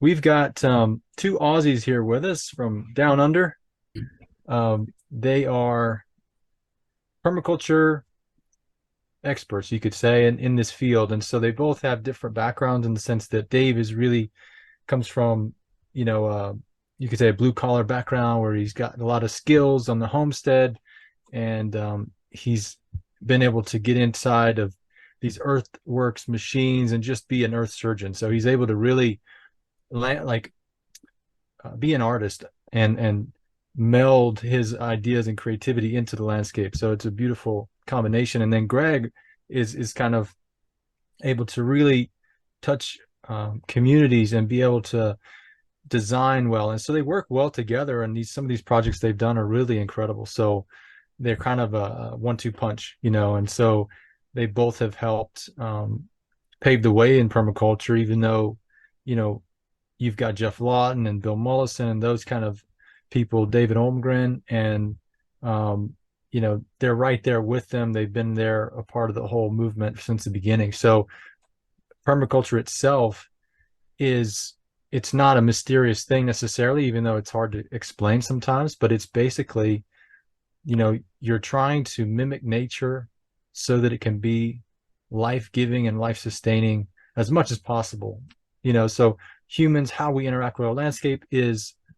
we've got two Aussies here with us from down under. They are permaculture experts, you could say, in this field. And so they both have different backgrounds in the sense that Dave is really comes from, you know, you could say a blue collar background where he's got a lot of skills on the homestead, and he's been able to get inside of these earthworks machines and just be an earth surgeon. So he's able to really be an artist and meld his ideas and creativity into the landscape. So it's a beautiful combination. And then Greg is kind of able to really touch communities and be able to design well. And so they work well together. And some of these projects they've done are really incredible. So they're kind of a 1-2 punch, and so they both have helped pave the way in permaculture, even though, you've got Jeff Lawton and Bill Mollison and those kind of people, David Holmgren, and they're right there with them. They've been there, a part of the whole movement since the beginning. So permaculture itself it's not a mysterious thing necessarily, even though it's hard to explain sometimes, but it's basically, you're trying to mimic nature so that it can be life-giving and life-sustaining as much as possible. So humans, how we interact with our landscape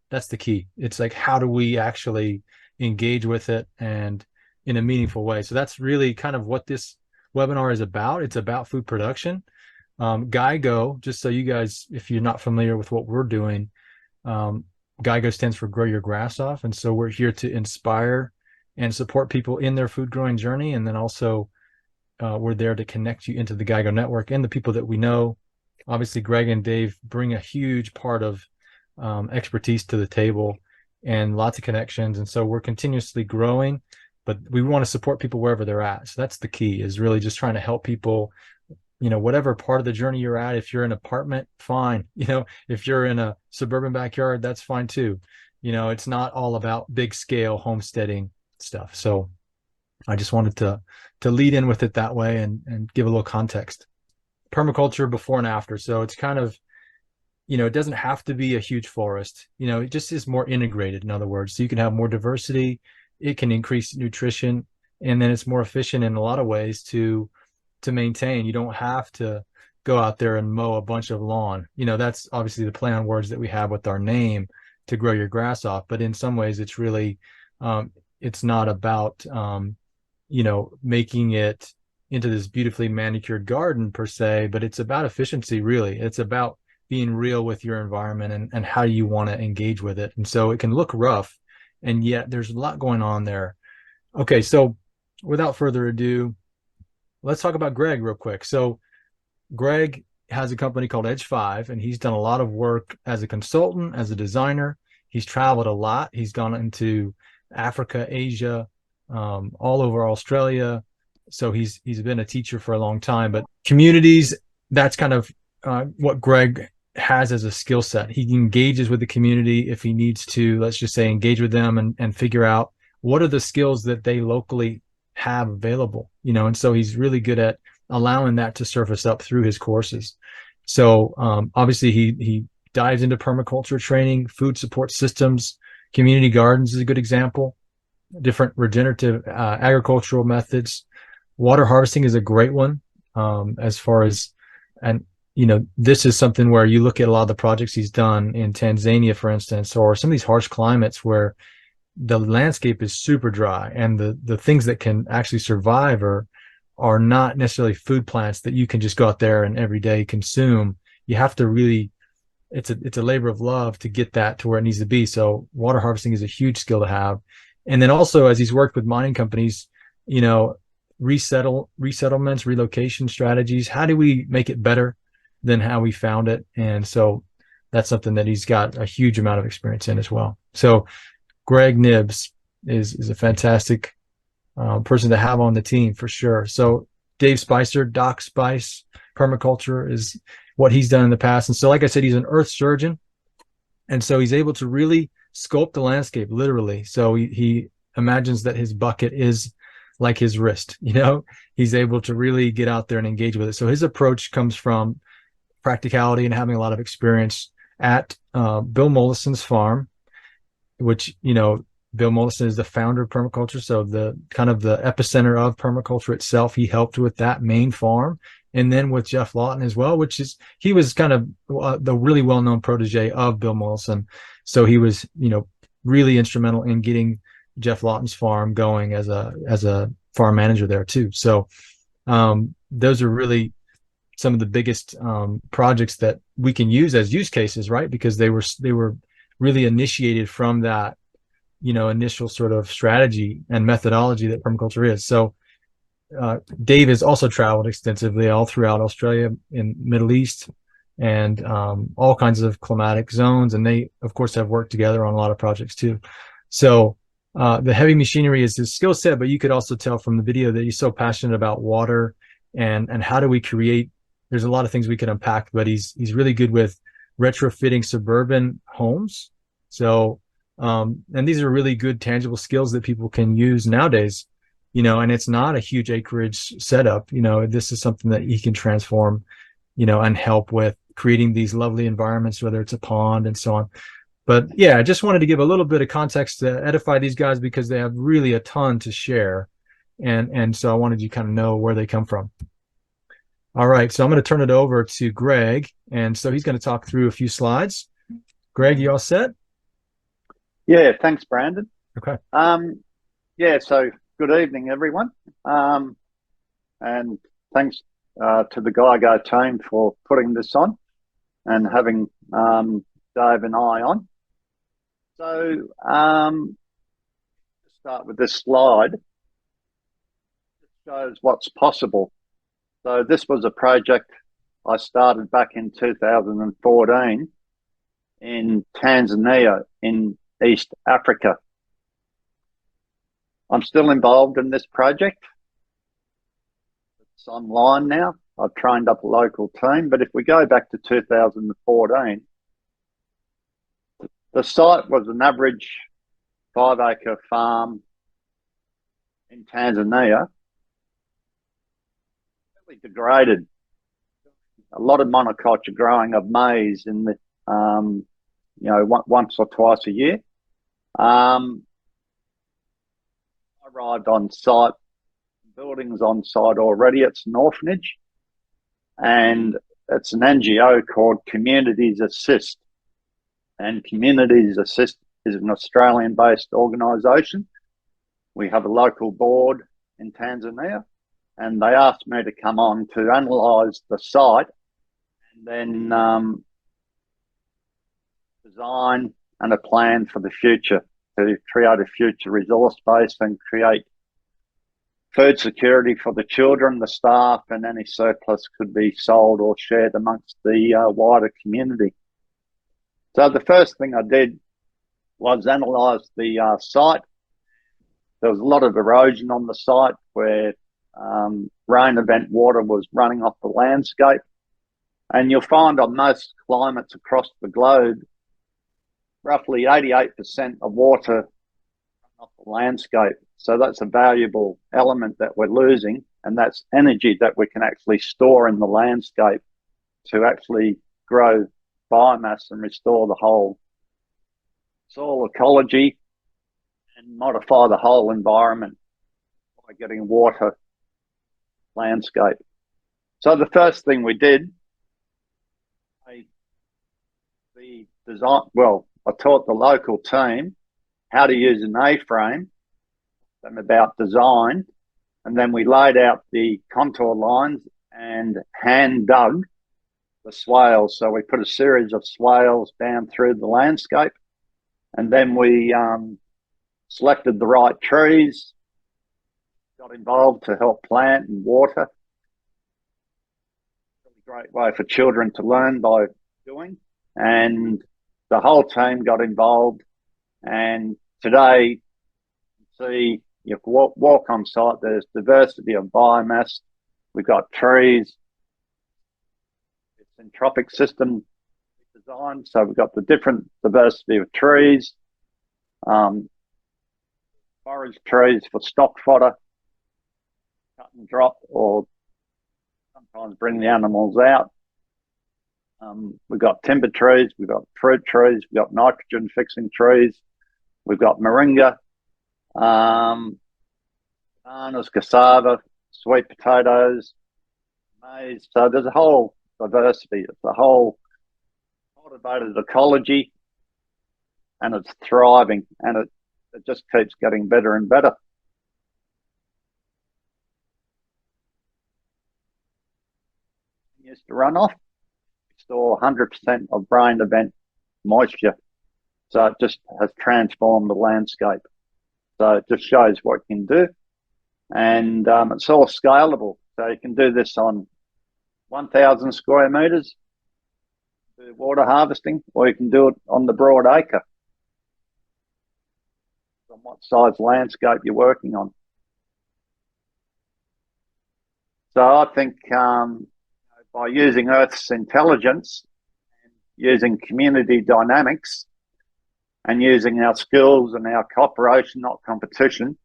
that's the key. It's like, how do we actually engage with it and in a meaningful way? So that's really kind of what this webinar is about. It's about food production. GIGO, just so you guys, if you're not familiar with what we're doing, GIGO stands for Grow Your Grass Off. And so we're here to inspire and support people in their food growing journey. And then also we're there to connect you into the GIGO network and the people that we know. Obviously, Greg and Dave bring a huge part of expertise to the table and lots of connections. And so we're continuously growing, but we want to support people wherever they're at. So that's the key, is really just trying to help people, whatever part of the journey you're at. If you're in an apartment, fine. If you're in a suburban backyard, that's fine too. It's not all about big scale homesteading stuff. So I just wanted to lead in with it that way and give a little context. Permaculture before and after. So it's kind of, it doesn't have to be a huge forest. It just is more integrated, in other words. So you can have more diversity, it can increase nutrition, and then it's more efficient in a lot of ways to maintain. You don't have to go out there and mow a bunch of lawn. That's obviously the play on words that we have with our name, to grow your grass off. But in some ways, it's really, it's not about, making it into this beautifully manicured garden per se, but it's about efficiency, really. It's about being real with your environment and how you want to engage with it. And so it can look rough, and yet there's a lot going on there. Okay, so without further ado, let's talk about Greg real quick. So Greg has a company called Edge 5, and he's done a lot of work as a consultant, as a designer. He's traveled a lot. He's gone into Africa, Asia, all over Australia. So he's been a teacher for a long time. But communities, that's kind of what Greg has as a skill set. He engages with the community if he needs to, let's just say, engage with them and figure out what are the skills that they locally have available, and so he's really good at allowing that to surface up through his courses. So obviously he dives into permaculture training, food support systems, community gardens is a good example, different regenerative agricultural methods. Water harvesting is a great one, as far as, and this is something where you look at a lot of the projects he's done in Tanzania, for instance, or some of these harsh climates where the landscape is super dry, and the things that can actually survive are not necessarily food plants that you can just go out there and every day consume. You have to really, it's a labor of love to get that to where it needs to be. So water harvesting is a huge skill to have. And then also, as he's worked with mining companies, resettlements, relocation strategies, how do we make it better than how we found it? And so that's something that he's got a huge amount of experience in as well. So Greg Nibbs is a fantastic person to have on the team for sure. So Dave Spicer, Doc Spice, permaculture is what he's done in the past. And so, like I said, he's an earth surgeon. And so he's able to really sculpt the landscape, literally. So he imagines that his bucket is like his wrist, he's able to really get out there and engage with it. So his approach comes from practicality and having a lot of experience at Bill Mollison's farm, which, you know, Bill Mollison is the founder of permaculture. So the kind of the epicenter of permaculture itself, he helped with that main farm. And then with Jeff Lawton as well, which is, he was kind of the really well-known protege of Bill Mollison. So he was, you know, really instrumental in getting Jeff Lawton's farm going as a farm manager there too. So those are really some of the biggest projects that we can use as use cases, right? Because they were really initiated from that, you know, initial sort of strategy and methodology that permaculture is. So Dave has also traveled extensively all throughout Australia and Middle East and all kinds of climatic zones. And they, of course, have worked together on a lot of projects too. So the heavy machinery is his skill set, but you could also tell from the video that he's so passionate about water and how do we create. There's a lot of things we could unpack, but he's really good with retrofitting suburban homes. So, and these are really good tangible skills that people can use nowadays, you know, and it's not a huge acreage setup. You know, this is something that he can transform, you know, and help with creating these lovely environments, whether it's a pond and so on. But yeah, I just wanted to give a little bit of context to edify these guys because they have really a ton to share. And so I wanted you to kind of know where they come from. All right, so I'm going to turn it over to Greg. And so he's going to talk through a few slides. Greg, you all set? Yeah, thanks, Brandon. Okay. Yeah, so good evening, everyone. And thanks to the GIGO team for putting this on and having Dave and I on. So start with this slide. It shows what's possible. So this was a project I started back in 2014 in Tanzania in East Africa. I'm still involved in this project. It's online now. I've trained up a local team, but if we go back to 2014, the site was an average 5-acre farm in Tanzania, really degraded. A lot of monoculture growing of maize in the, you know, once or twice a year. I arrived on site, buildings on site already. It's an orphanage, and it's an NGO called Communities Assist. And Communities Assist is an Australian-based organisation. We have a local board in Tanzania, and they asked me to come on to analyse the site and then design and a plan for the future to create a future resource base and create food security for the children, the staff, and any surplus could be sold or shared amongst the wider community. So the first thing I did was analyse the site. There was a lot of erosion on the site where rain event water was running off the landscape. And you'll find on most climates across the globe, roughly 88% of water off the landscape. So that's a valuable element that we're losing, and that's energy that we can actually store in the landscape to actually grow biomass and restore the whole soil ecology and modify the whole environment by getting water landscape. So the first thing we did, the design, well, I taught the local team how to use an A-frame and about design, and then we laid out the contour lines and hand dug the swales. So we put a series of swales down through the landscape, and then we selected the right trees, got involved to help plant and water. Really great way for children to learn by doing, and the whole team got involved. And today, see, you can walk on site, there's diversity of biomass. We've got trees. It's in tropic system design, so we've got the different diversity of trees, forage trees for stock fodder, cut and drop, or sometimes bring the animals out. We've got timber trees, we've got fruit trees, we've got nitrogen fixing trees, we've got moringa, bananas, cassava, sweet potatoes, maize. So there's a whole diversity. It's a whole cultivated ecology, and it's thriving, and it just keeps getting better and better. It used to run off, store 100% of rain event moisture. So it just has transformed the landscape. So it just shows what you can do. And it's all scalable. So you can do this on 1,000 square metres, do water harvesting, or you can do it on the broad acre, on what size landscape you're working on. So I think by using Earth's intelligence, using community dynamics, and using our skills and our cooperation, not competition,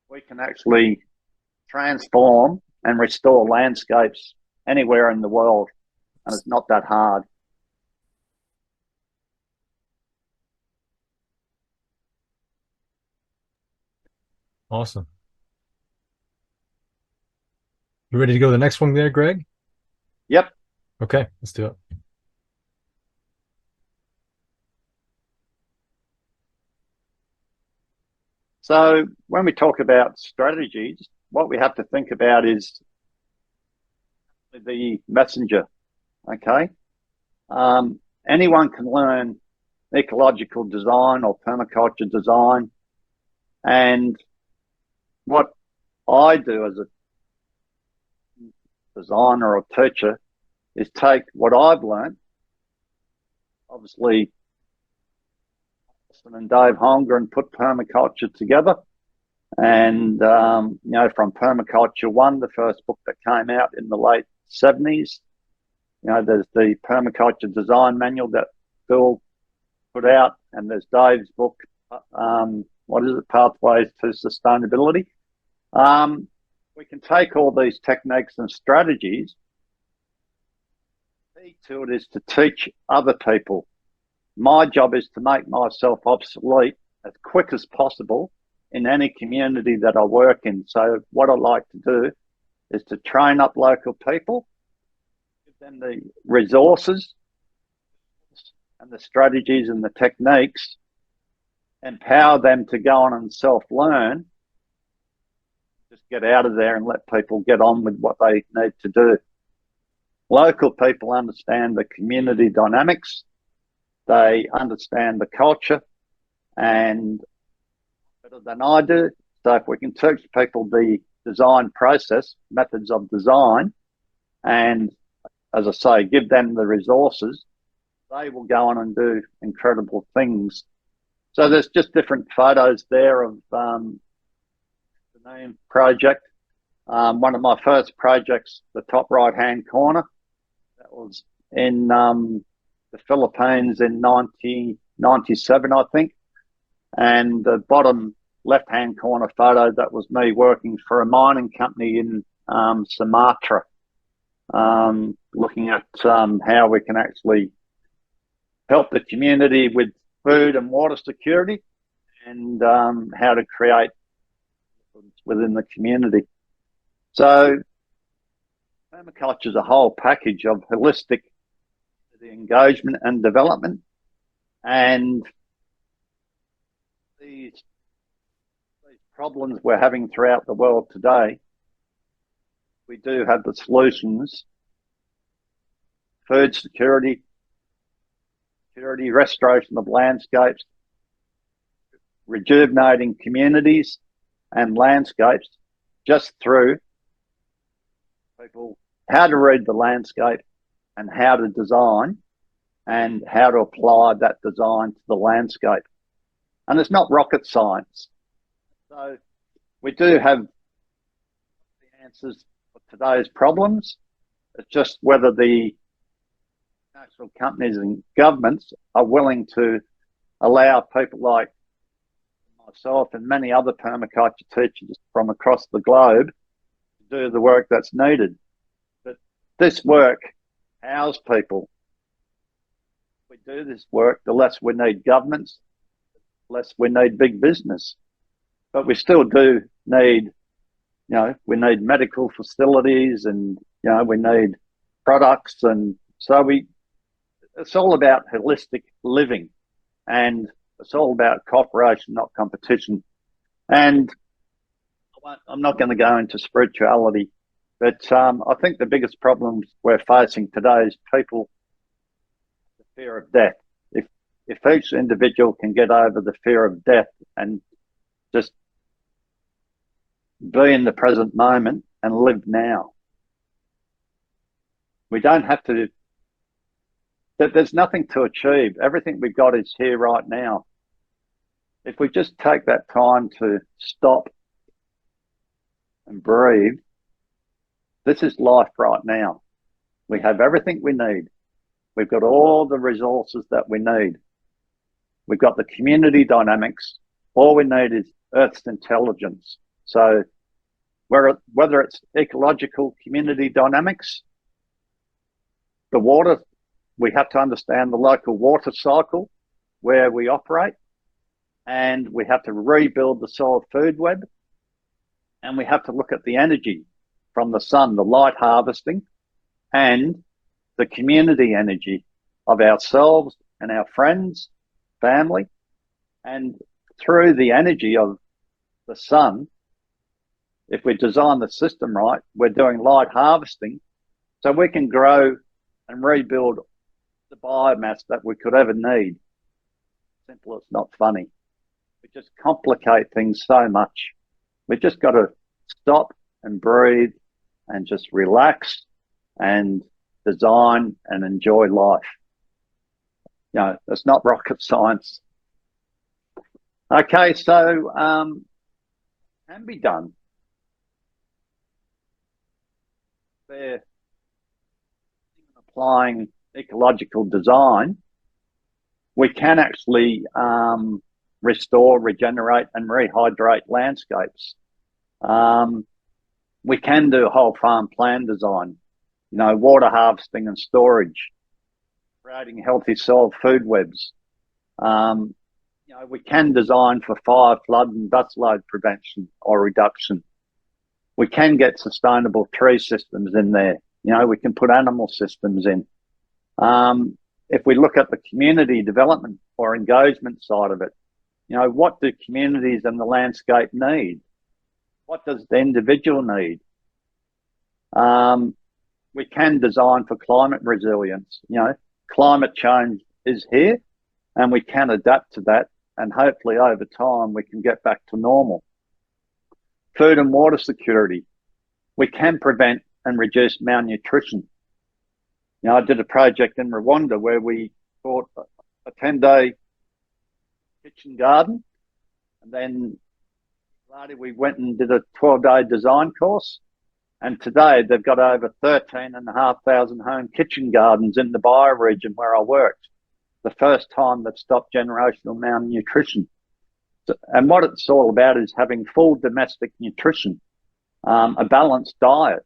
we can actually transform and restore landscapes anywhere in the world. And it's not that hard. Awesome. You ready to go to the next one there, Greg? Yep. Okay, let's do it. So when we talk about strategies, what we have to think about is the messenger. Okay. Anyone can learn ecological design or permaculture design. And what I do as a designer or teacher is take what I've learned, obviously, and Dave Holmgren put permaculture together. And, from Permaculture 1, the first book that came out in the late 70s, there's the Permaculture Design Manual that Bill put out, and there's Dave's book, what is it, Pathways to Sustainability. We can take all these techniques and strategies. The key to it is to teach other people. My job is to make myself obsolete as quick as possible in any community that I work in. So what I like to do is to train up local people, give them the resources and the strategies and the techniques, empower them to go on and self-learn, just get out of there and let people get on with what they need to do. Local people understand the community dynamics, they understand the culture, and better than I do. So if we can teach people the design process, methods of design, and as I say, give them the resources, they will go on and do incredible things. So there's just different photos there of the name project. One of my first projects, the top right-hand corner, that was in the Philippines in 1997, I think. And the bottom left-hand corner photo, that was me working for a mining company in Sumatra, looking at how we can actually help the community with food and water security, and how to create within the community. So permaculture is a whole package of holistic engagement and development. And these problems we're having throughout the world today, we do have the solutions: food security, restoration of landscapes, rejuvenating communities and landscapes, just through people how to read the landscape and how to design and how to apply that design to the landscape. And it's not rocket science. So we do have the answers for today's problems. It's just whether the national companies and governments are willing to allow people like myself and many other permaculture teachers from across the globe to do the work that's needed. But this work houses people. we do this work, the less we need governments, the less we need big business. But we still do need, we need medical facilities, and, we need products. And so it's all about holistic living, and it's all about cooperation, not competition. And I'm not going to go into spirituality, but I think the biggest problems we're facing today is people, the fear of death. If each individual can get over the fear of death and just be in the present moment and live now, we don't have to. There's nothing to achieve. Everything we've got is here right now. If we just take that time to stop and breathe, this is life right now. We have everything we need. We've got all the resources that we need. We've got the community dynamics. All we need is Earth's intelligence. So whether it's ecological community dynamics, the water, we have to understand the local water cycle where we operate, and we have to rebuild the soil food web, and we have to look at the energy from the sun, the light harvesting, and the community energy of ourselves and our friends, family. And through the energy of the sun, if we design the system right, we're doing light harvesting, so we can grow and rebuild the biomass that we could ever need. Simple, it's not funny. We just complicate things so much. We just got to stop and breathe and just relax and design and enjoy life. It's not rocket science. Okay, so can be done. They're applying ecological design. We can actually restore, regenerate, and rehydrate landscapes. We can do whole farm plan design, water harvesting and storage, creating healthy soil food webs. We can design for fire, flood, and dust load prevention or reduction. We can get sustainable tree systems in there. We can put animal systems in. If we look at the community development or engagement side of it, what do communities and the landscape need? What does the individual need? We can design for climate resilience. Climate change is here, and we can adapt to that, and hopefully over time we can get back to normal. Food and water security. We can prevent and reduce malnutrition. I did a project in Rwanda where we taught a 10-day kitchen garden, and then later we went and did a 12-day design course. And today they've got over 13,500 home kitchen gardens in the bioregion where I worked. The first time they've stopped generational malnutrition. And what it's all about is having full domestic nutrition, a balanced diet,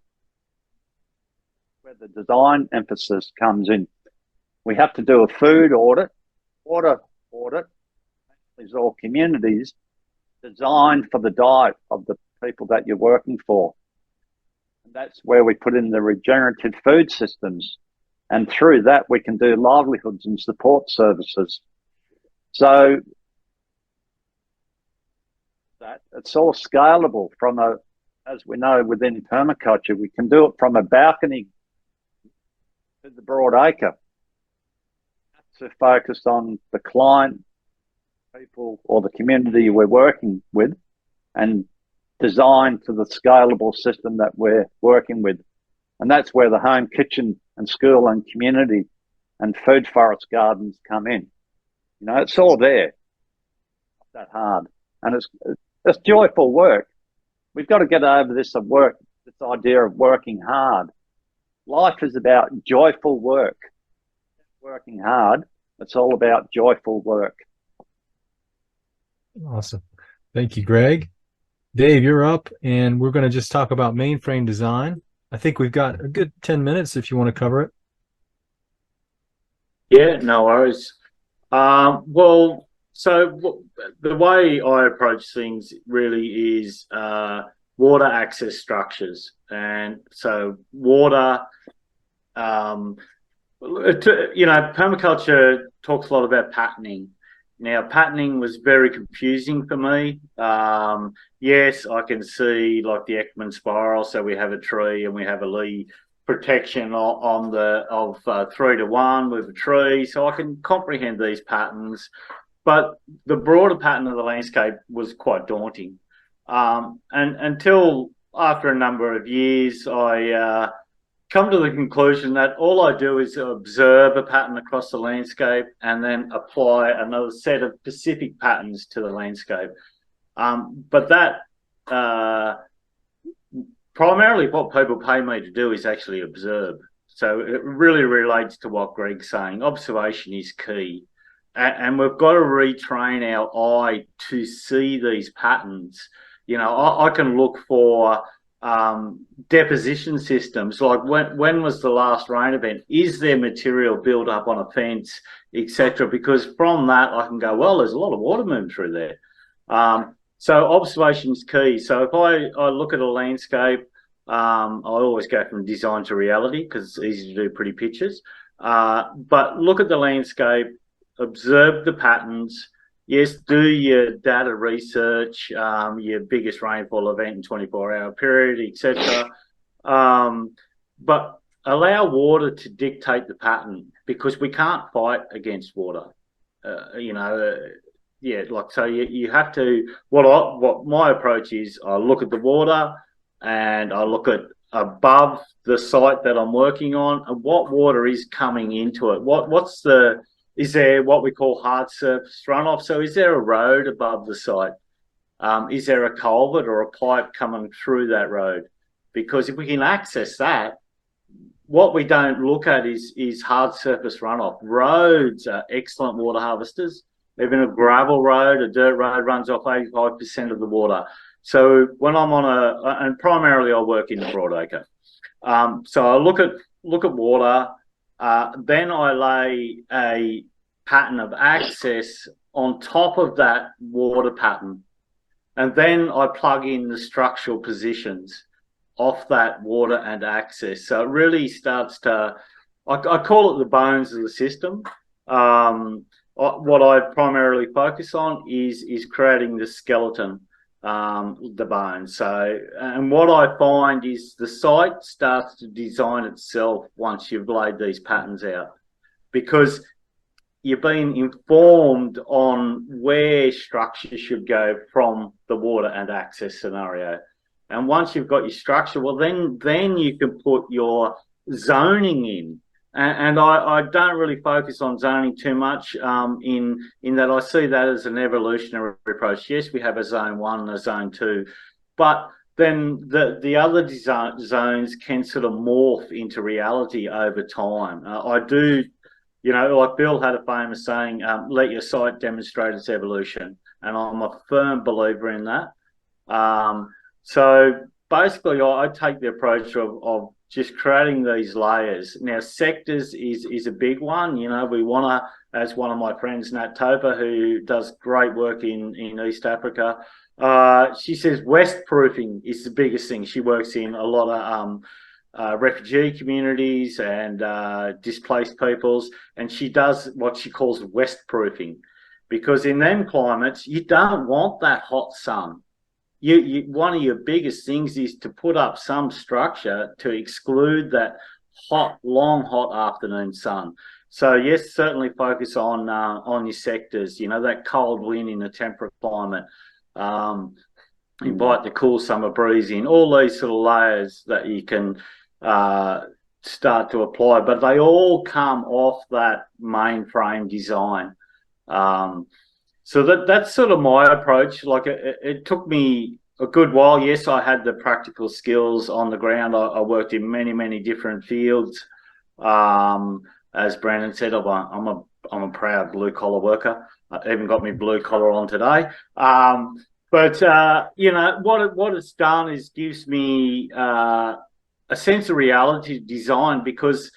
where the design emphasis comes in. We have to do a food audit, water audit, these all communities designed for the diet of the people that you're working for. And that's where we put in the regenerative food systems. And through that, we can do livelihoods and support services. So that it's all scalable from as we know, within permaculture, we can do it from a balcony to the broad acre. To focus on the client, people, or the community we're working with, and design to the scalable system that we're working with. And that's where the home kitchen and school and community and food forest gardens come in. It's all there. Not that hard. And it's joyful work. We've got to get over this idea of working hard. Life is about joyful work. Working hard. It's all about joyful work. Awesome. Thank you, Greg. Dave, you're up, and we're going to just talk about mainframe design. I think we've got a good 10 minutes if you want to cover it. Yeah, no worries. Well, the way I approach things really is water access structures, and so water. Um, Permaculture talks a lot about patterning. Now, patterning was very confusing for me. Yes, I can see like the Ekman spiral. So we have a tree and we have a lee protection on the of 3 to 1 with a tree. So I can comprehend these patterns, but the broader pattern of the landscape was quite daunting. And until after a number of years, I come to the conclusion that all I do is observe a pattern across the landscape and then apply another set of specific patterns to the landscape. But that primarily what people pay me to do is actually observe. So it really relates to what Greg's saying. Observation is key. And we've got to retrain our eye to see these patterns. I can look for deposition systems, like when was the last rain event? Is there material built up on a fence, etc.? Because from that I can go, well, there's a lot of water moving through there. So observation is key. So if I look at a landscape, I always go from design to reality because it's easy to do pretty pictures. But look at the landscape, observe the patterns. Yes, do your data research, your biggest rainfall event in 24-hour period, etc. But allow water to dictate the pattern because we can't fight against water. So you have to. What my approach is, I look at the water and I look at above the site that I'm working on and what water is coming into it. Is there what we call hard surface runoff? So is there a road above the site? Is there a culvert or a pipe coming through that road? Because if we can access that, what we don't look at is hard surface runoff. Roads are excellent water harvesters. Even a gravel road, a dirt road runs off 85% of the water. So when I'm and primarily I work in the broadacre. So I look at water. Then I lay a pattern of access on top of that water pattern. And then I plug in the structural positions off that water and access. So it really starts to, I call it the bones of the system. What I primarily focus on is creating the skeleton, the bones. So, and what I find is the site starts to design itself once you've laid these patterns out, because you've been informed on where structure should go from the water and access scenario. And once you've got your structure, well, then you can put your zoning in. And I don't really focus on zoning too much in that I see that as an evolutionary approach. Yes, we have a zone 1 and a zone 2, but then the other zones can sort of morph into reality over time. I do, like Bill had a famous saying, let your site demonstrate its evolution. And I'm a firm believer in that. So basically, I take the approach of just creating these layers. Now, sectors is a big one. We want to, as one of my friends, Nat Topa, who does great work in East Africa, she says west proofing is the biggest thing. She works in a lot of refugee communities and displaced peoples, and she does what she calls west proofing, because in them climates, you don't want that hot sun. One of your biggest things is to put up some structure to exclude that long hot afternoon sun. So yes, certainly focus on your sectors. That cold wind in a temperate climate. Invite the cool summer breeze in. All these sort of layers that you can start to apply, but they all come off that mainframe design. So that's sort of my approach. Like it took me a good while. Yes, I had the practical skills on the ground. I worked in many, many different fields. As Brandon said, I'm a proud blue collar worker. I even got me blue collar on today. But what it's done is gives me a sense of reality design, because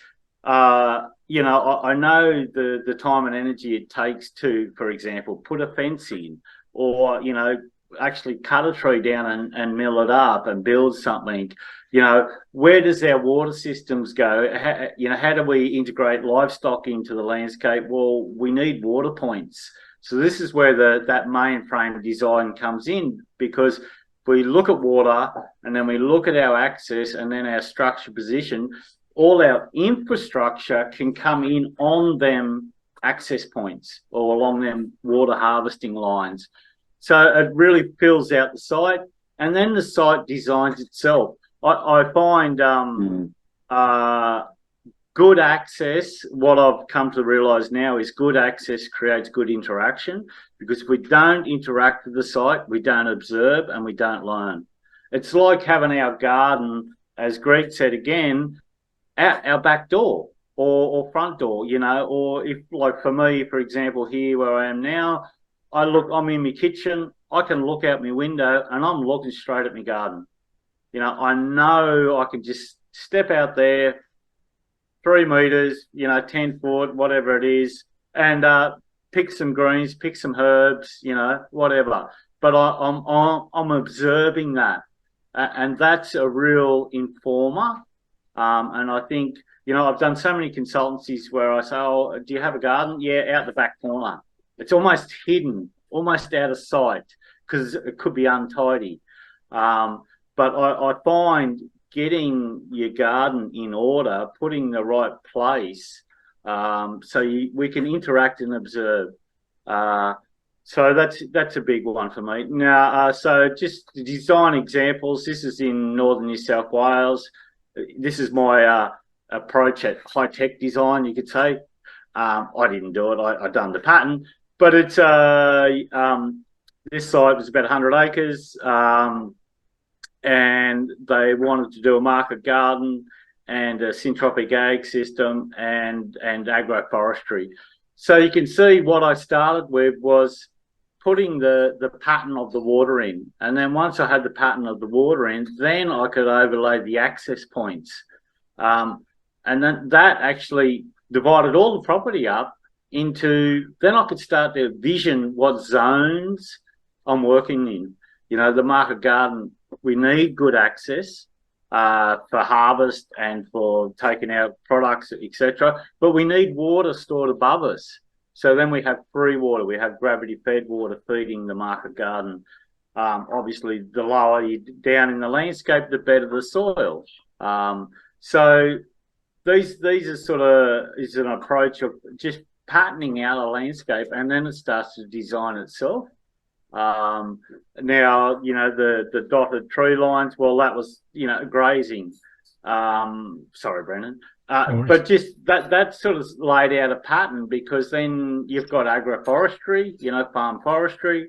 I know the time and energy it takes to, for example, put a fence in, or actually cut a tree down and mill it up and build something. Where does our water systems go? How do we integrate livestock into the landscape? Well, we need water points. So this is where that mainframe design comes in, because we look at water and then we look at our access and then our structure position. All our infrastructure can come in on them access points or along them water harvesting lines. So it really fills out the site, and then the site designs itself. I find good access, what I've come to realise now is good access creates good interaction, because if we don't interact with the site, we don't observe and we don't learn. It's like having our garden, as Greg said again, at our back door or front door, or if, like for me, for example, here where I am now, I'm in my kitchen, I can look out my window and I'm looking straight at my garden. I know I can just step out there, 3 meters, 10 foot, whatever it is, and pick some greens, pick some herbs, whatever. But I'm observing that, and that's a real informer. And I think, I've done so many consultancies where I say, "Oh, do you have a garden?" "Yeah, out the back corner." It's almost hidden, almost out of sight, because it could be untidy. But I find getting your garden in order, putting the right place, so we can interact and observe. So that's a big one for me. Now, so just design examples. This is in northern New South Wales. This is my approach at high-tech design, you could say. I didn't do it. I done the pattern, but it's this site was about 100 acres. And they wanted to do a market garden and a syntropic ag system and agroforestry. So you can see what I started with was putting the pattern of the water in. And then once I had the pattern of the water in, then I could overlay the access points. And then that actually divided all the property up into, then I could start to vision what zones I'm working in. The market garden, we need good access for harvest and for taking out products, etc. But we need water stored above us. So then we have free water. We have gravity-fed water feeding the market garden. Obviously, the lower you down in the landscape, the better the soil. So these are sort of is an approach of just patterning out a landscape, and then it starts to design itself. Now, the dotted tree lines, well, that was, grazing. Sorry, Brendan. But just that sort of laid out a pattern, because then you've got agroforestry, farm forestry.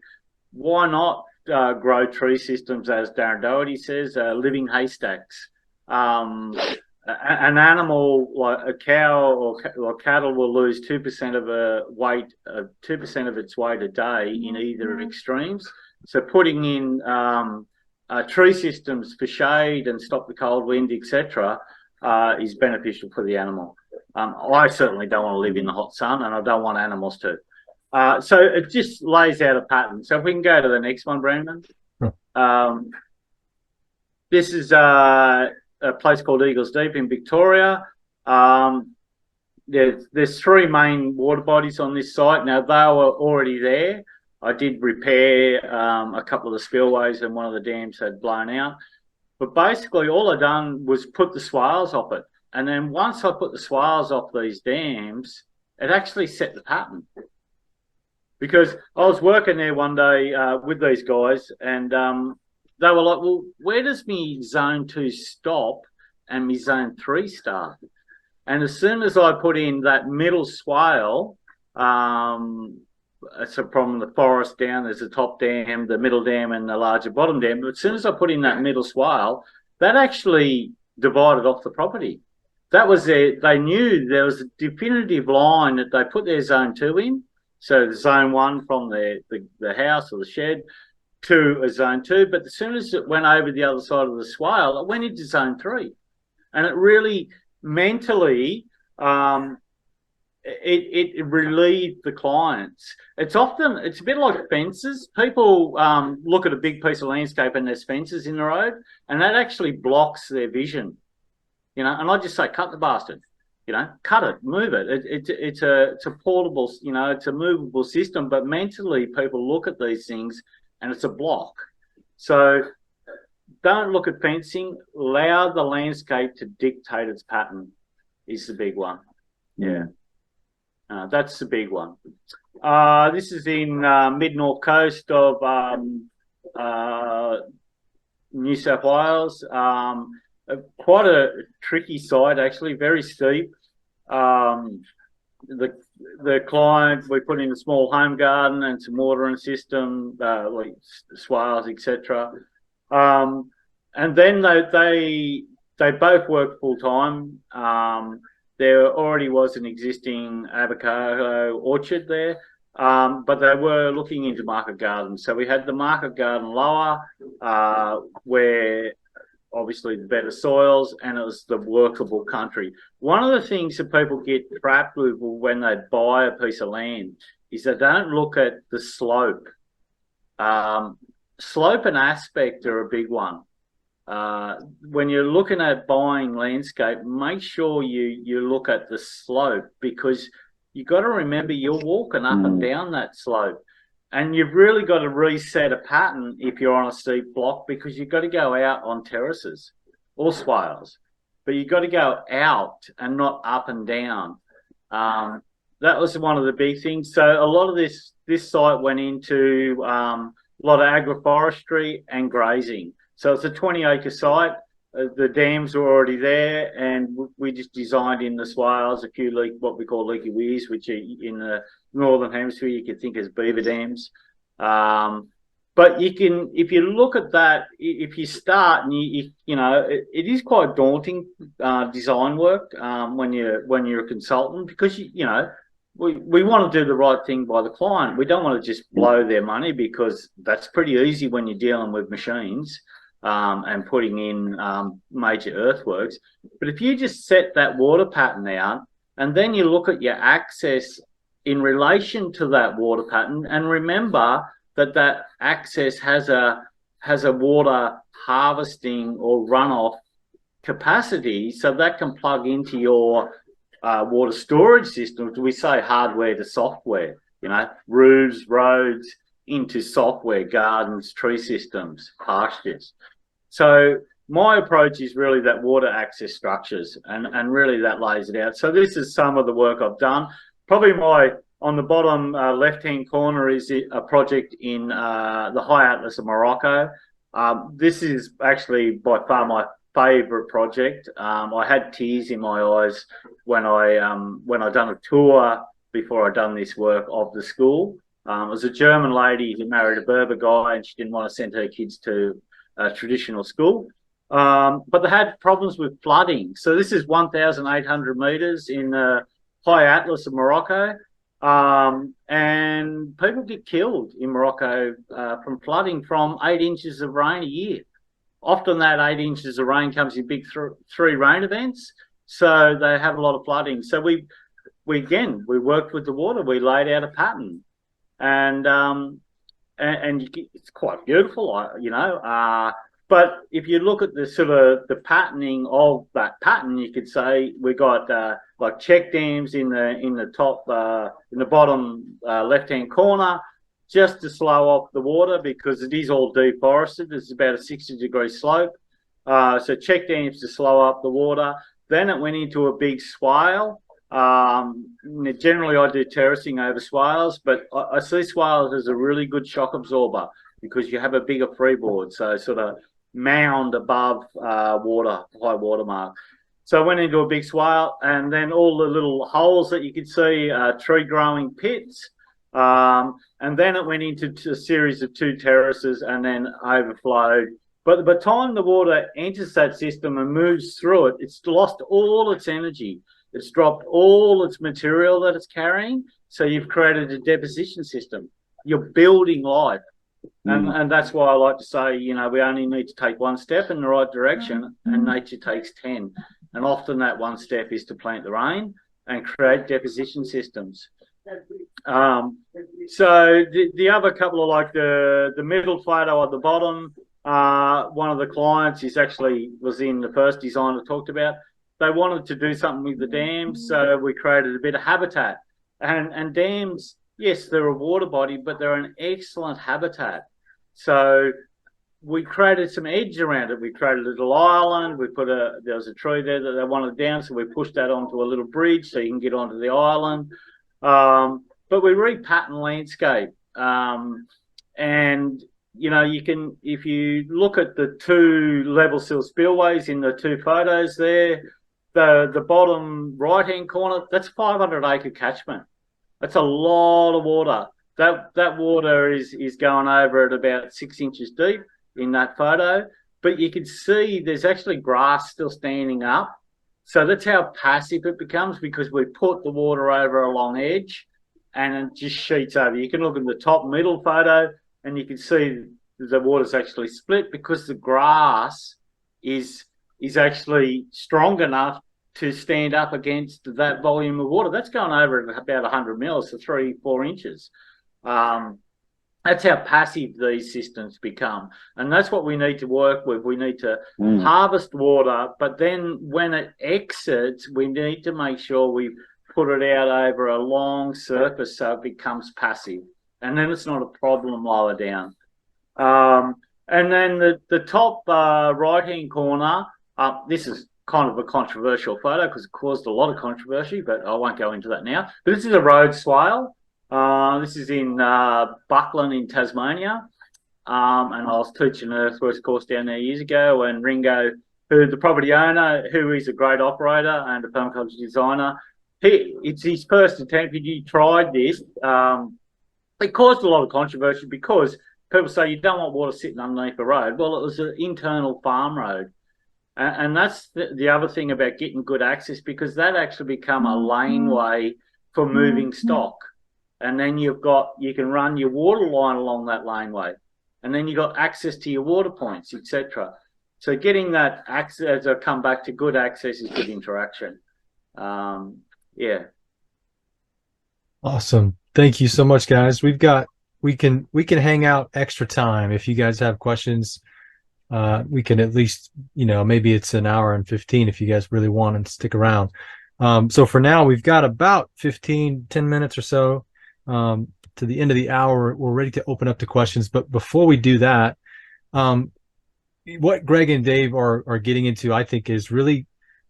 Why not grow tree systems, as Darren Doherty says, living haystacks? An animal like a cow or cattle will lose 2% of a weight, 2% of its weight a day in either extremes. So putting in tree systems for shade and stop the cold wind, etc., is beneficial for the animal. I certainly don't want to live in the hot sun, and I don't want animals to. So it just lays out a pattern. So if we can go to the next one, Brandon. This is a place called Eagles Deep in Victoria. There's 3 main water bodies on this site. Now, they were already there. I did repair a couple of the spillways, and one of the dams had blown out. But basically, all I done was put the swales off it. And then once I put the swales off these dams, it actually set the pattern. Because I was working there one day with these guys, and they were like, "Well, where does me zone 2 stop and me zone 3 start?" And as soon as I put in that middle swale, it's from the forest down, there's the top dam, the middle dam, and the larger bottom dam. But as soon as I put in that middle swale, that actually divided off the property. That was they knew there was a definitive line that they put their zone 2 in. So zone 1 from the house or the shed to a zone 2. But as soon as it went over the other side of the swale, it went into zone 3. And it really mentally it relieved the clients. It's a bit like fences. People look at a big piece of landscape and there's fences in the road, and that actually blocks their vision. And I just say, cut the bastard. Cut it, move it. It's a portable, it's a movable system. But mentally, people look at these things and it's a block. So don't look at fencing. Allow the landscape to dictate its pattern. Is the big one. Yeah. That's the big one. This is in mid-north coast of New South Wales. Quite a tricky site, actually, very steep. The client, we put in a small home garden and some watering system, like swales, etc. And then they both work full time. There already was an existing avocado orchard there, but they were looking into market gardens. So we had the market garden lower, where obviously the better soils, and it was the workable country. One of the things that people get trapped with when they buy a piece of land is they don't look at the slope. Slope and aspect are a big one. When you're looking at buying landscape, make sure you look at the slope, because you've got to remember you're walking up and down that slope, and you've really got to reset a pattern if you're on a steep block, because you've got to go out on terraces or swales, but you've got to go out and not up and down. That was one of the big things. So a lot of this site went into a lot of agroforestry and grazing. So it's a 20-acre site. The dams were already there, and we just designed in the swales a few what we call leaky weirs, which are in the northern hemisphere you could think as beaver dams. But you can, if you look at that, if you start and it is quite daunting design work when you're a consultant, because we want to do the right thing by the client. We don't want to just blow their money, because that's pretty easy when you're dealing with machines. And putting in major earthworks. But if you just set that water pattern out, and then you look at your access in relation to that water pattern, and remember that access has a water harvesting or runoff capacity, so that can plug into your water storage systems. We say hardware to software, roofs, roads, into software, gardens, tree systems, pastures. So my approach is really that water access structures, and really that lays it out. So this is some of the work I've done. Probably on the bottom left-hand corner is a project in the High Atlas of Morocco. This is actually by far my favourite project. I had tears in my eyes when I done a tour before I done this work of the school. It was a German lady who married a Berber guy, and she didn't want to send her kids to a traditional school. But they had problems with flooding. So this is 1,800 metres in the High Atlas of Morocco. And people get killed in Morocco from flooding from 8 inches of rain a year. Often that 8 inches of rain comes in big three rain events. So they have a lot of flooding. So we worked with the water. We laid out a pattern. And it's quite beautiful, but if you look at the sort of the patterning of that pattern, you could say we got like check dams in the top in the bottom left-hand corner, just to slow off the water, because it is all deforested. It's about a 60-degree slope, so check dams to slow up the water. Then it went into a big swale. Generally I do terracing over swales, but I see swales as a really good shock absorber, because you have a bigger freeboard, so sort of mound above high water mark. So I went into a big swale, and then all the little holes that you could see are tree growing pits, and then it went into a series of 2 terraces and then overflowed. But by the time the water enters that system and moves through it, it's lost all its energy. It's dropped all its material that it's carrying. So you've created a deposition system. You're building life. And that's why I like to say, we only need to take 1 step in the right direction, and nature takes 10. And often that 1 step is to plant the rain. and create deposition systems. So the other couple of, like the middle photo at the bottom, one of the clients was in the first design I talked about. They wanted to do something with the dams, so we created a bit of habitat. And dams, yes, they're a water body, but they're an excellent habitat. So we created some edge around it. We created a little island. There was a tree there that they wanted down, so we pushed that onto a little bridge so you can get onto the island. But we repattern landscape. And you can, if you look at the two level sill spillways in the two photos there, the bottom right hand corner, that's 500-acre catchment. That's a lot of water. That water is going over at about 6 inches deep in that photo, but you can see there's actually grass still standing up. So that's how passive it becomes, because we put the water over a long edge and it just sheets over. You can look at the top middle photo and you can see the water's actually split because the grass is actually strong enough to stand up against that volume of water. That's going over at about 100 mils, so 3-4 inches. That's how passive these systems become. And that's what we need to work with. We need to harvest water, but then when it exits, we need to make sure we put it out over a long surface so it becomes passive. And then it's not a problem lower down. And then the top right-hand corner, this is kind of a controversial photo because it caused a lot of controversy, but I won't go into that now. But this is a road swale. This is in Buckland in Tasmania. And I was teaching an earthworks course down there years ago, and Ringo, who the property owner, who is a great operator and a permaculture designer, it's his first attempt. He tried this. It caused a lot of controversy because people say you don't want water sitting underneath a road. Well, it was an internal farm road. And that's the other thing about getting good access, because that actually become a laneway for moving stock. And then you can run your water line along that laneway. And then you've got access to your water points, etc. So getting that access, as I come back to good access, is good interaction. Yeah. Awesome. Thank you so much, guys. We can hang out extra time if you guys have questions. We can at least, maybe it's an hour and 15 if you guys really want to stick around. So for now, we've got about 10 minutes or so to the end of the hour. We're ready to open up to questions. But before we do that, what Greg and Dave are getting into, I think, is really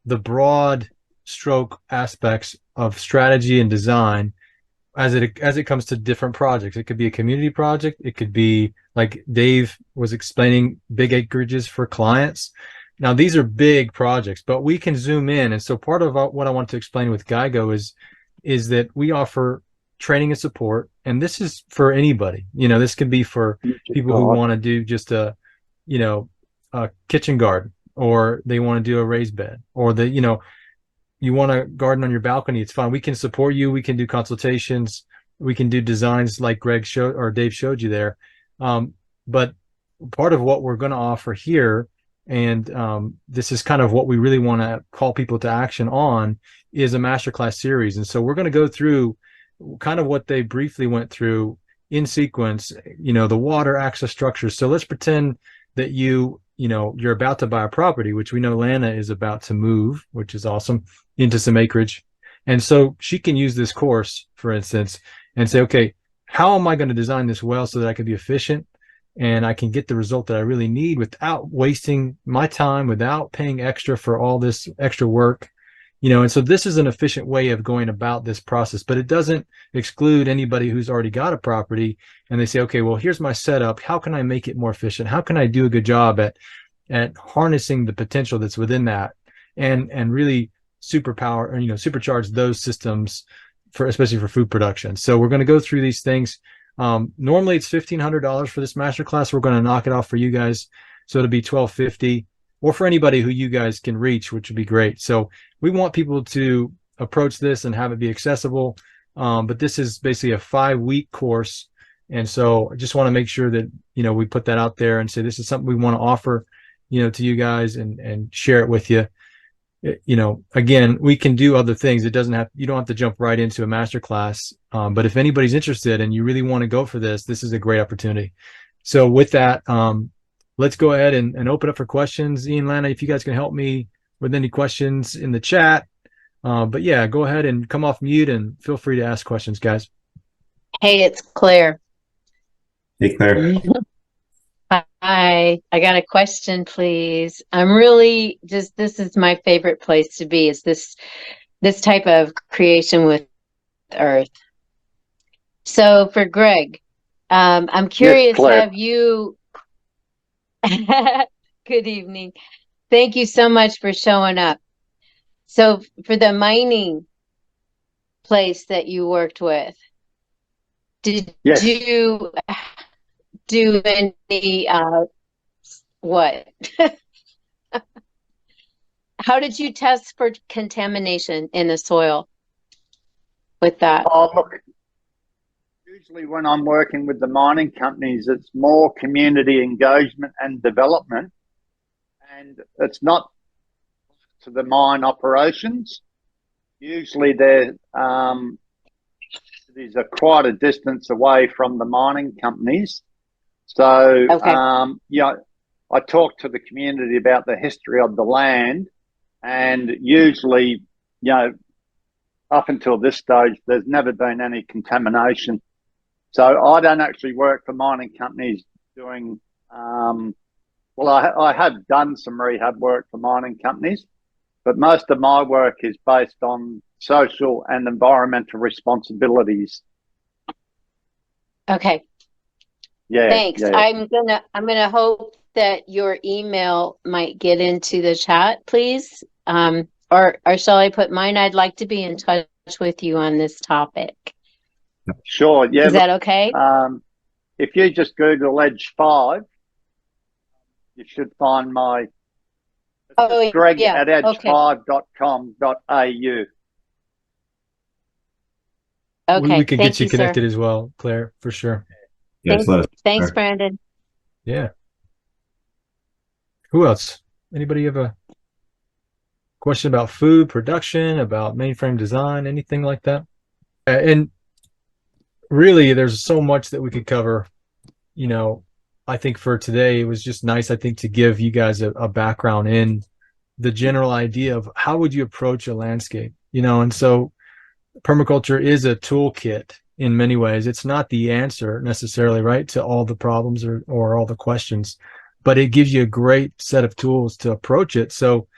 the broad stroke aspects of strategy and design as it comes to different projects. It could be a community project. It could be, like Dave was explaining, big acreages for clients. Now, these are big projects, but we can zoom in. And so part of what I want to explain with GeiGo is that we offer training and support. And this is for anybody. This could be for people who want to do just a kitchen garden, or they want to do a raised bed, or you want to garden on your balcony. It's fine. We can support you. We can do consultations. We can do designs like Greg showed or Dave showed you there. But part of what we're going to offer here, and this is kind of what we really want to call people to action on, is a masterclass series. And so we're going to go through kind of what they briefly went through in sequence, the water access structures. So let's pretend that you're about to buy a property, which we know Lana is about to move, which is awesome, into some acreage. And so she can use this course, for instance, and say, okay, how am I going to design this well so that I can be efficient and I can get the result that I really need without wasting my time, without paying extra for all this extra work? And so this is an efficient way of going about this process, but it doesn't exclude anybody who's already got a property and they say, okay, well, here's my setup. How can I make it more efficient? How can I do a good job at harnessing the potential that's within that and really supercharge those systems especially for food production. So we're going to go through these things. Normally it's $1,500 for this masterclass. We're going to knock it off for you guys. So it'll be $1,250, or for anybody who you guys can reach, which would be great. So we want people to approach this and have it be accessible. But this is basically a 5-week course. And so I just want to make sure that, we put that out there and say, this is something we want to offer, to you guys and share it with you. again, we can do other things. You don't have to jump right into a masterclass. But if anybody's interested and you really want to go for this is a great opportunity. So with that, let's go ahead and open up for questions. Ian, Lana, if you guys can help me with any questions in the chat. But yeah, go ahead and come off mute and feel free to ask questions, guys. Hey, it's Claire. Hey, Claire. Hi, I got a question, please. I'm really this is my favorite place to be, is this type of creation with Earth. So for Greg, I'm curious, Claire. have you, good evening. Thank you so much for showing up. So for the mining place that you worked with, did Yes. you do any what? How did you test for contamination in the soil with that? Oh, look, usually when I'm working with the mining companies, it's more community engagement and development, and it's not to the mine operations. Usually these are quite a distance away from the mining companies. So, Okay. I talk to the community about the history of the land, and usually, up until this stage, there's never been any contamination. So I don't actually work for mining companies doing, I have done some rehab work for mining companies, but most of my work is based on social and environmental responsibilities. Okay. Yeah. Thanks. Yeah. I'm gonna hope that your email might get into the chat, please. Or shall I put mine? I'd like to be in touch with you on this topic. Sure. Yeah. Is that okay? If you just Google Edge 5, you should find my Greg yeah. at edge5.com.au. Okay. We could Thank get you you, sir. connected as well, Claire, for sure. Yeah, just let us know, Thanks, Claire. Brandon. Yeah. Who else? Anybody have a question about food production, about mainframe design, anything like that? And really, there's so much that we could cover. I think for today, it was just nice, I think, to give you guys a background in the general idea of how would you approach a landscape, and so permaculture is a toolkit in many ways. It's not the answer necessarily, right, to all the problems or all the questions, but it gives you a great set of tools to approach it. So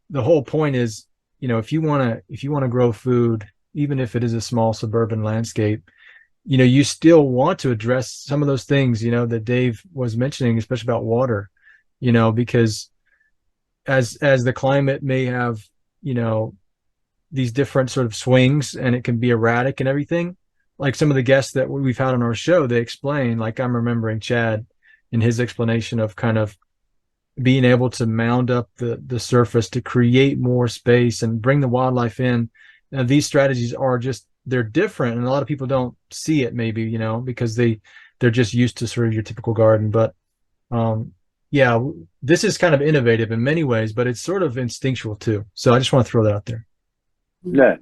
the whole point is, if you want to grow food, even if it is a small suburban landscape, you still want to address some of those things, that Dave was mentioning, especially about water, because as the climate may have, these different sort of swings, and it can be erratic and everything. Like some of the guests that we've had on our show, they explain, like I'm remembering Chad in his explanation of kind of being able to mound up the surface to create more space and bring the wildlife in. Now, these strategies are they're different, and a lot of people don't see it maybe, because they're just used to sort of your typical garden. But yeah, this is kind of innovative in many ways, but it's sort of instinctual too. So I just want to throw that out there. Yeah.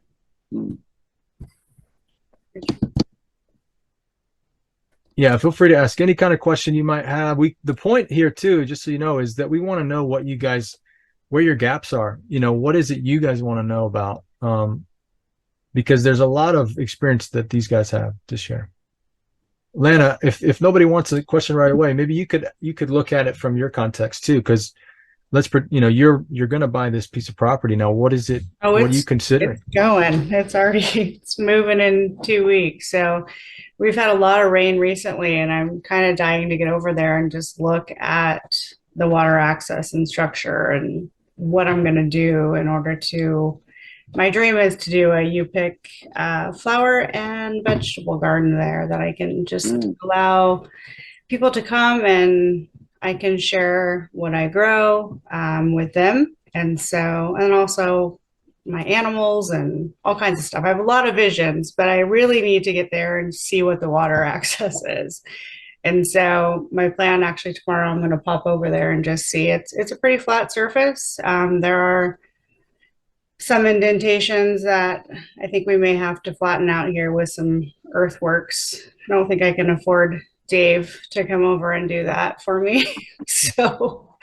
Yeah, feel free to ask any kind of question you might have. The point here too, just so you know, is that we want to know where your gaps are. What is it you guys want to know about? Because there's a lot of experience that these guys have to share. Lana, if nobody wants a question right away, maybe you could look at it from your context too, because you're going to buy this piece of property now. What is it? What are you considering? It's going. It's already it's moving in 2 weeks. So we've had a lot of rain recently, and I'm kind of dying to get over there and just look at the water access and structure and what I'm going to do in order to. My dream is to do a U-pick flower and vegetable garden there that I can just allow people to come, and I can share what I grow with them. And also my animals and all kinds of stuff. I have a lot of visions, but I really need to get there and see what the water access is. And so my plan, actually tomorrow, I'm going to pop over there and just see. It's a pretty flat surface. There are some indentations that I think we may have to flatten out here with some earthworks. I don't think I can afford Dave to come over and do that for me. So,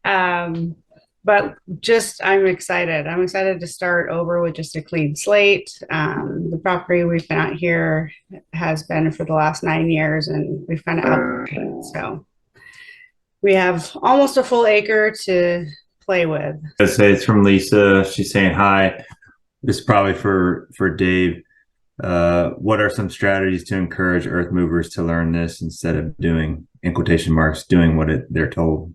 but just I'm excited. I'm excited to start over with just a clean slate. The property we've been out here has been for the last 9 years, and we've kind of outgrown it. So we have almost a full acre to play with. I say it's from Lisa. She's saying hi. This is probably for Dave. What are some strategies to encourage earth movers to learn this instead of doing, in quotation marks, doing what they're told?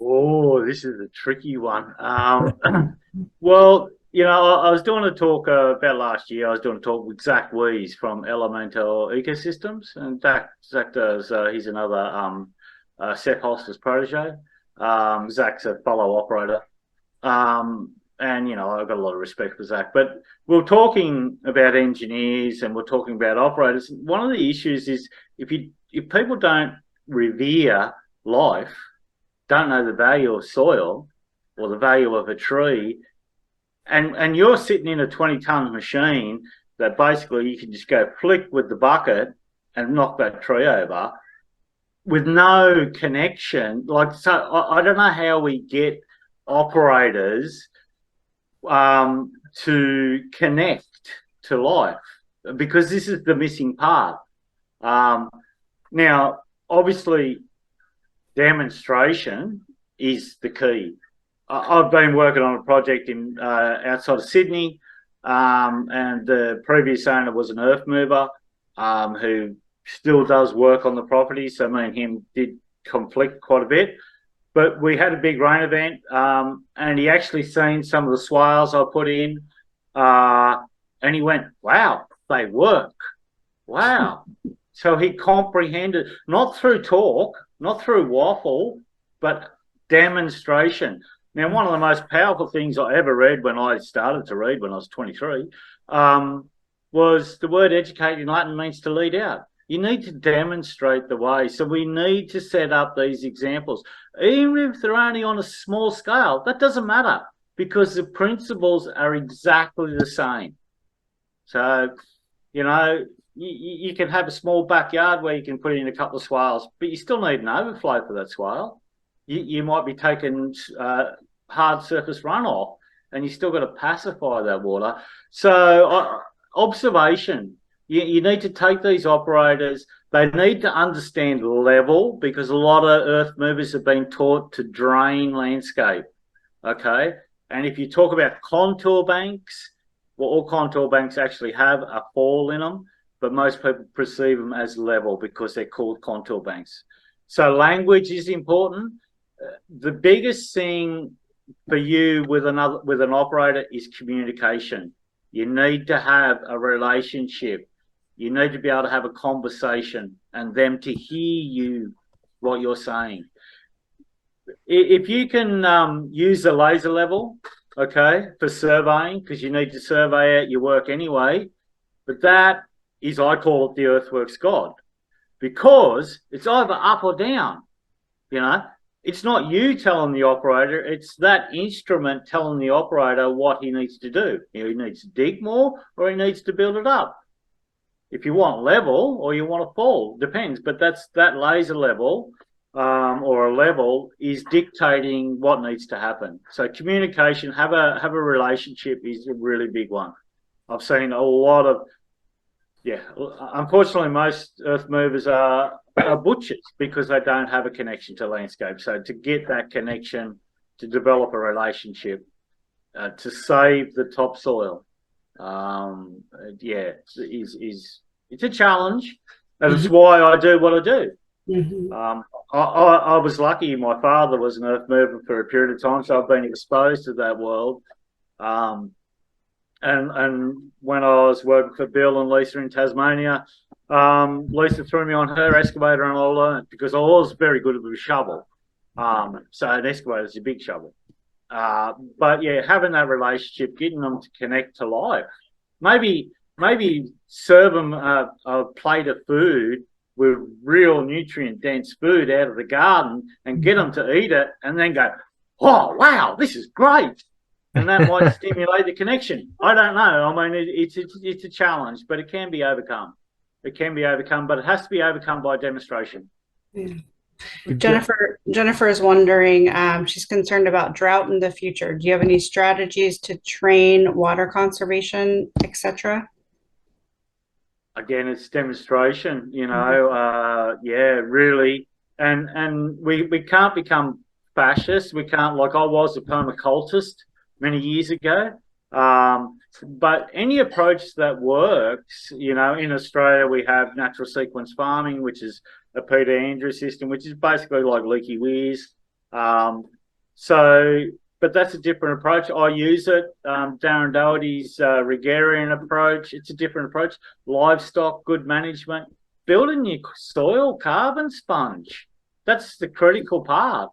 Oh, this is a tricky one. Well, you know, I was doing a talk about last year. I was doing a talk with Zach Wees from Elemental Ecosystems, and Zach does. He's another Seth Holster's protege. Zach's a fellow operator, and you know, I've got a lot of respect for Zach. But we're talking about engineers and we're talking about operators. One of the issues is if people don't revere life, don't know the value of soil or the value of a tree, and you're sitting in a 20-ton machine that basically you can just go flick with the bucket and knock that tree over with no connection. Like, so I don't know how we get operators to connect to life, because this is the missing part. Now, obviously, demonstration is the key. I've been working on a project in outside of Sydney, and the previous owner was an earth mover who still does work on the property. So me and him did conflict quite a bit. But we had a big rain event, and he actually seen some of the swales I put in, and he went, "Wow, they work! Wow!" So he comprehended, not through talk, not through waffle, but demonstration. Now, one of the most powerful things I ever read when I started to read when I was 23 was the word educate in Latin means to lead out. You need to demonstrate the way. So we need to set up these examples. Even if they're only on a small scale, that doesn't matter, because the principles are exactly the same. So, you know, you can have a small backyard where you can put in a couple of swales, but you still need an overflow for that swale. You might be taking hard surface runoff, and you still got to pacify that water. So observation. You need to take these operators. They need to understand level, because a lot of earth movers have been taught to drain landscape. Okay, and if you talk about contour banks, well, all contour banks actually have a fall in them, but most people perceive them as level because they're called contour banks. So language is important. The biggest thing for you with an operator is communication. You need to have a relationship. You need to be able to have a conversation and them to hear you, what you're saying. If you can use the laser level, okay, for surveying, because you need to survey out your work anyway, but that is, I call it the earthworks God, because it's either up or down. You know, it's not you telling the operator, it's that instrument telling the operator what he needs to do. He needs to dig more or he needs to build it up. If you want level or you want to fall, depends. But that laser level or a level is dictating what needs to happen. So communication, have a relationship is a really big one. I've seen a lot of, unfortunately, most earth movers are butchers because they don't have a connection to landscape. So to get that connection, to develop a relationship, to save the topsoil, it's a challenge, and it's why I do what I do. I was lucky. My father was an earth mover for a period of time, so I've been exposed to that world. And when I was working for Bill and Lisa in Tasmania, Lisa threw me on her excavator, and I learned, because I was very good with a shovel. So an excavator is a big shovel. But yeah, having that relationship, getting them to connect to life. Maybe serve them a plate of food with real nutrient-dense food out of the garden and get them to eat it, and then go, "Oh, wow, this is great." and that might stimulate the connection. I don't know. I mean, it's a challenge, but it can be overcome. It can be overcome, but it has to be overcome by demonstration. Yeah. We've got- Jennifer is wondering, she's concerned about drought in the future. Do you have any strategies to train water conservation, etc.? Again, it's demonstration, yeah, really. And we can't become fascist. We can't, like I was a permacultist many years ago. But any approach that works, in Australia, we have natural sequence farming, which is a Peter Andrews system, which is basically like leaky weirs. But that's a different approach. I use it. Darren Doherty's Regarian approach, it's a different approach. Livestock, good management, building your soil carbon sponge. That's the critical part.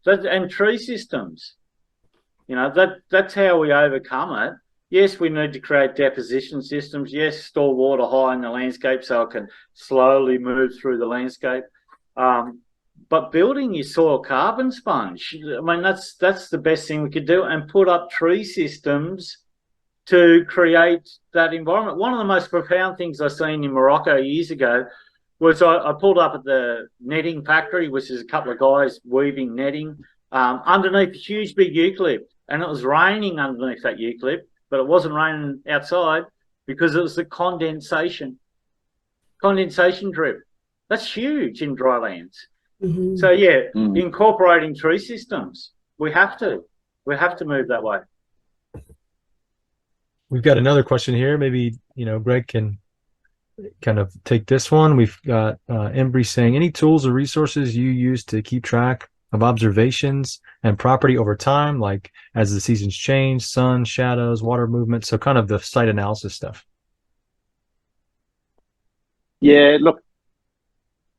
And tree systems. That's how we overcome it. Yes, we need to create deposition systems. Yes, store water high in the landscape so it can slowly move through the landscape. But building your soil carbon sponge, I mean, that's the best thing we could do, and put up tree systems to create that environment. One of the most profound things I seen in Morocco years ago was I pulled up at the netting factory, which is a couple of guys weaving netting underneath a huge big eucalypt, and it was raining underneath that eucalypt, but it wasn't raining outside because it was the condensation drip. That's huge in dry lands. Mm-hmm. So yeah, incorporating tree systems, we have to move that way. We've got another question here. Maybe, Greg can kind of take this one. We've got Embry saying, any tools or resources you use to keep track of observations and property over time, like as the seasons change, sun, shadows, water movement, so kind of the site analysis stuff? Yeah, look,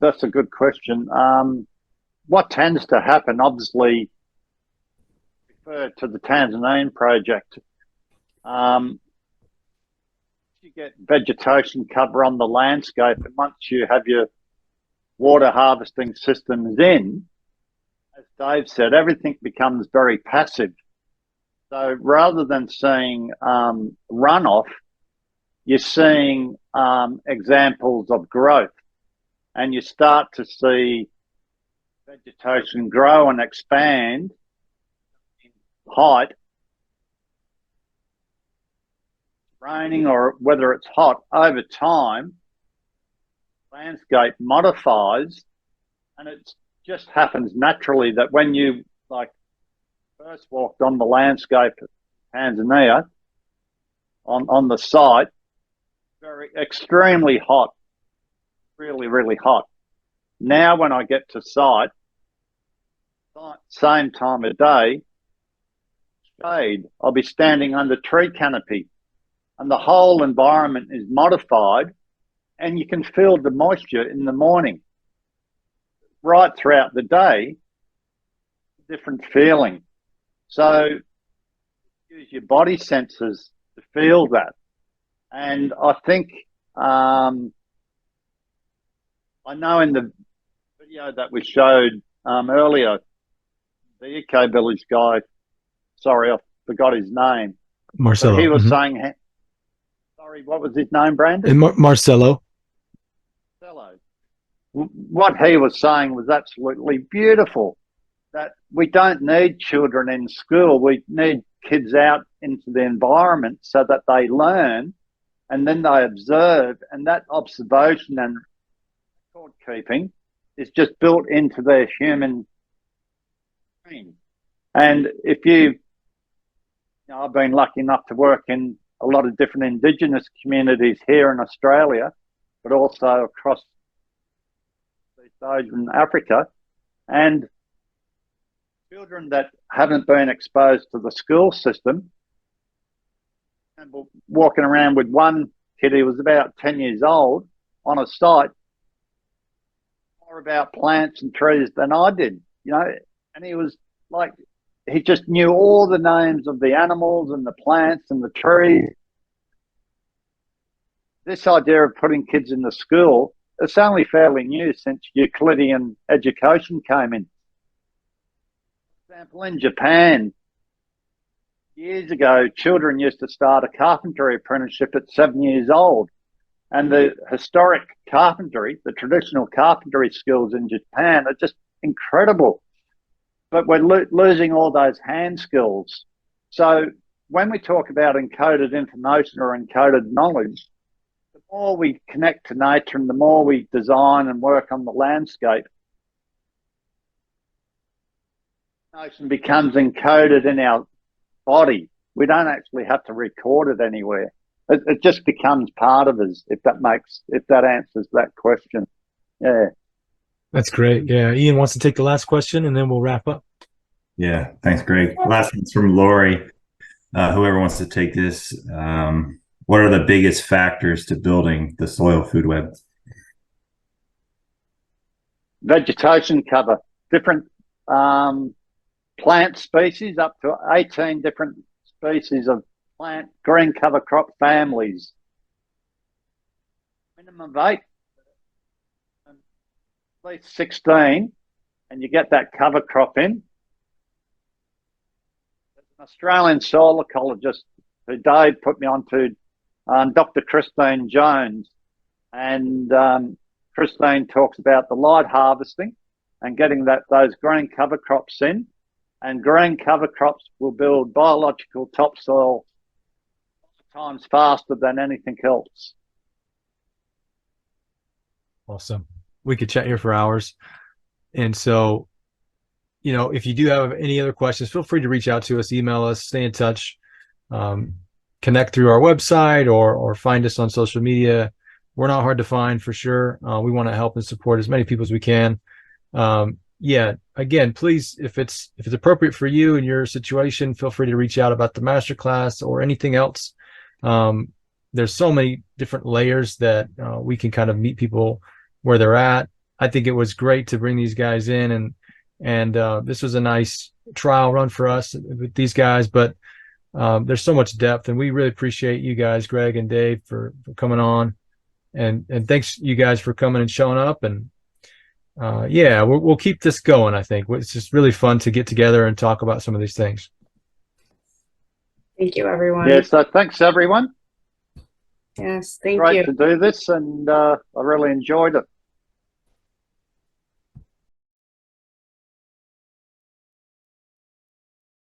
that's a good question. What tends to happen, obviously, refer to the Tanzanian project. You get vegetation cover on the landscape, and once you have your water harvesting systems in, as Dave said, everything becomes very passive. So rather than seeing runoff, you're seeing examples of growth, and you start to see vegetation grow and expand in height, raining or whether it's hot. Over time, landscape modifies, and it just happens naturally that when you first walked on the landscape of Tanzania, on the site, extremely hot, really, really hot. Now when I get to site, same time of day, shade, I'll be standing under tree canopy, and the whole environment is modified, and you can feel the moisture in the morning. Right throughout the day, different feeling. So use your body senses to feel that. And I think, I know in the video that we showed earlier, the Eco Village guy, sorry, I forgot his name. Marcelo. But he was saying, sorry, what was his name, Brandon? Marcelo. What he was saying was absolutely beautiful, that we don't need children in school. We need kids out into the environment so that they learn and then they observe, and that observation and record keeping is just built into their human brain. And if I've been lucky enough to work in a lot of different Indigenous communities here in Australia, but also across East Asia and Africa, and children that haven't been exposed to the school system, and walking around with one kid who was about 10 years old on a site, more about plants and trees than I did, and he was like, he just knew all the names of the animals and the plants and the trees. This idea of putting kids in the school, it's only fairly new since Euclidean education came in. For example, in Japan, years ago, children used to start a carpentry apprenticeship at 7 years old. And the historic carpentry, the traditional carpentry skills in Japan are just incredible. But we're losing all those hand skills. So when we talk about encoded information or encoded knowledge, the more we connect to nature and the more we design and work on the landscape, information becomes encoded in our body. We don't actually have to record it anywhere. It just becomes part of us, if that answers that question. Yeah. That's great. Yeah. Ian wants to take the last question and then we'll wrap up. Yeah. Thanks, Greg. Last one's from Lori. Whoever wants to take this. What are the biggest factors to building the soil food web? Vegetation cover, different plant species, up to 18 different species of plant green cover crop families. Minimum of 8, at least 16, and you get that cover crop in. There's an Australian soil ecologist who Dave put me on to, Dr. Christine Jones, and Christine talks about the light harvesting and getting those green cover crops in, and green cover crops will build biological topsoil times faster than anything else. Awesome. We could chat here for hours. And so, you know, if you do have any other questions, feel free to reach out to us, email us, stay in touch, connect through our website or find us on social media. We're not hard to find for sure. We want to help and support as many people as we can. Yeah, again, please, if it's appropriate for you and your situation, feel free to reach out about the masterclass or anything else. There's so many different layers that we can kind of meet people where they're at. I think it was great to bring these guys in, and this was a nice trial run for us with these guys, but there's so much depth, and we really appreciate you guys, Greg and Dave, for coming on, and thanks you guys for coming and showing up. And yeah, we'll keep this going. I think it's just really fun to get together and talk about some of these things. Thank you, everyone. Yeah, so thanks, everyone. Yes, thank Great you. to do this, and I really enjoyed it.